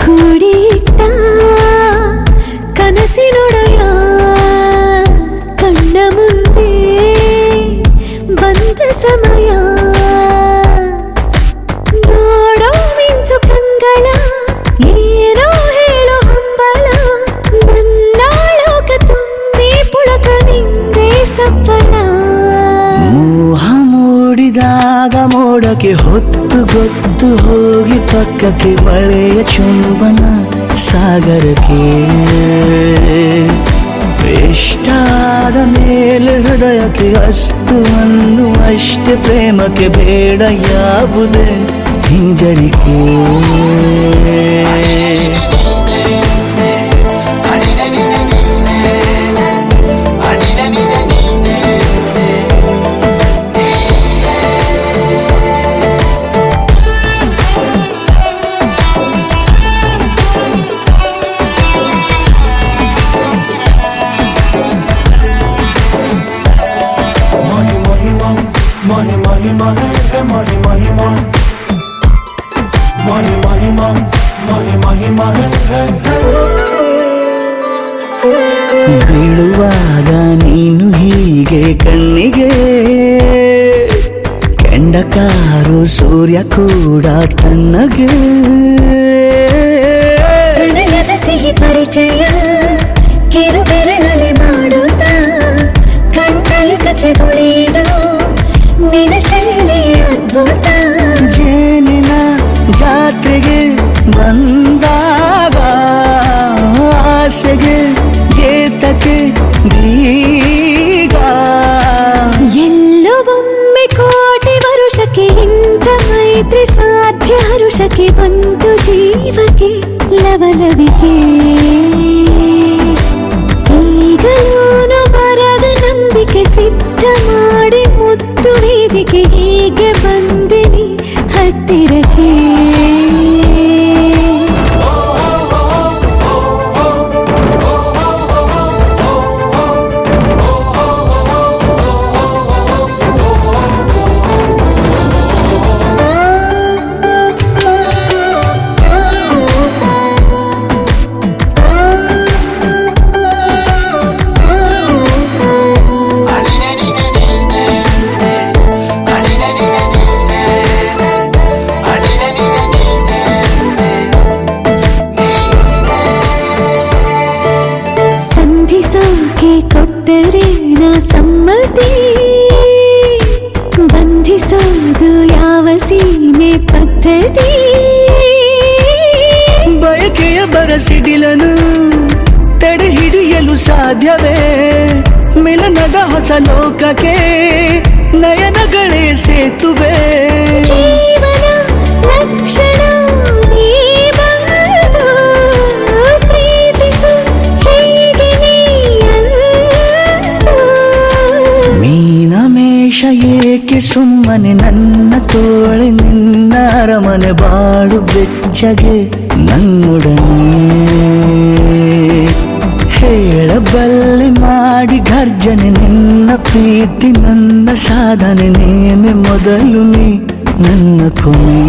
ಕೂಡಿಟ್ಟ ಕನಸಿನೊಡೆಯ ಕಣ್ಣ ಮುಂದೆ ಬಂದ ಸಮಯ ನೋಡೋ ಮಿಂಚು ಕಂಗಳ ಏನೋ ಹೇಳೋ ಹಂಬಲ ನನ್ನ ಲೋಕ ತುಂಬಿ ಪುಳಕ ನಿಂದೆ ಸಪ್ಪಳ ಮೋಹ ಮೂಡಿದಾಗ ಮೋಡಕ್ಕೆ ಹೊತ್ತು ಗೊತ್ತು ಹೋಗಿ ಪಕ್ಕಕ್ಕೆ ಮಳೆಯ ಚುಂಬನ ಸಾಗರಕ್ಕೆ ಇಷ್ಟಾದ ಮೇಲೆ ಹೃದಯಕ್ಕೆ ಅಸ್ತು ಅನ್ನುವಷ್ಟೇ ಪ್ರೇಮಕ್ಕೆ ಬೇಡ ಯಾವುದೇ ಹಿಂಜರಿಕೆ ಬೀಳುವಾಗ ನೀನು ಹೀಗೆ ಕಣ್ಣಿಗೆ ಕೆಂಡಕಾರು ಸೂರ್ಯ ಕೂಡ ತಣ್ಣಗೆ ಪ್ರಣಯದ ಸಿಹಿ ಪರಿಚಯ ಕಿರು ಬೆರಳಲ್ಲಿ ಮಾಡುತ್ತ ಕಣ್ಣಲ್ಲಿ ಕಚಗುಳಿಡು ನಿನ ಶೈಲಿ ಅದ್ಭುತ ಜೇನಿನ ಜಾತ್ರೆಗೆ ಬಂದಾಗ ಆಸೆಗೆ ಗೇತಕ್ಕೆ ಬೀಗ ಎಲ್ಲೋ ಒಮ್ಮೆ ಕೋಟಿ ವರುಷಕ್ಕೆ ಇಂಥ ಮೈತ್ರಿ ಸಾಧ್ಯ ಹರುಷಕ್ಕೆ ಬಂತು ಜೀವಕ್ಕೆ ಲವಲವಿಕೆ ಈಗಲೂನು ಬರದ ನಂಬಿಕೆ ಸಿದ್ಧ ಮಾಡಿ ಮುತ್ತು ವೇದಿಕೆ ಹೀಗೆ ಬಂದಿನಿ ಹತ್ತಿರಕ್ಕೆ ಕೊಟ್ಟರೆ ನಾ ಸಮ್ಮತಿ ಬಂಧಿಸೋದು ಯಾವ ಸೀಮೆ ಪದ್ಧತಿ ಬಯಕೆಯ ಬರಸಿಡಿಲನು ತಡೆ ಹಿಡಿಯಲು ಸಾಧ್ಯವೇ ಮಿಲನದ ಹೊಸ ಲೋಕಕ್ಕೆ ನಯನಗಳೇ ಸೇತುವೆ ಜೀವನ ಲಕ್ಷಣ ಏಕೆ ಸುಮ್ಮನೆ ನನ್ನ ತೋಳೆ ನಿನ್ನ ಅರಮನೆ ಬಾಳು ಬೆಚ್ಚಗೆ ನನ್ನೊಡನೆ ಹೇಳಬಲ್ಲೆ ಮಾಡಿ ಗರ್ಜನೆ ನಿನ್ನ ಪ್ರೀತಿ ನನ್ನ ಸಾಧನೆ ನೀನೆ ಮೊದಲು ನೀ ನನ್ನ ಕೊನೆ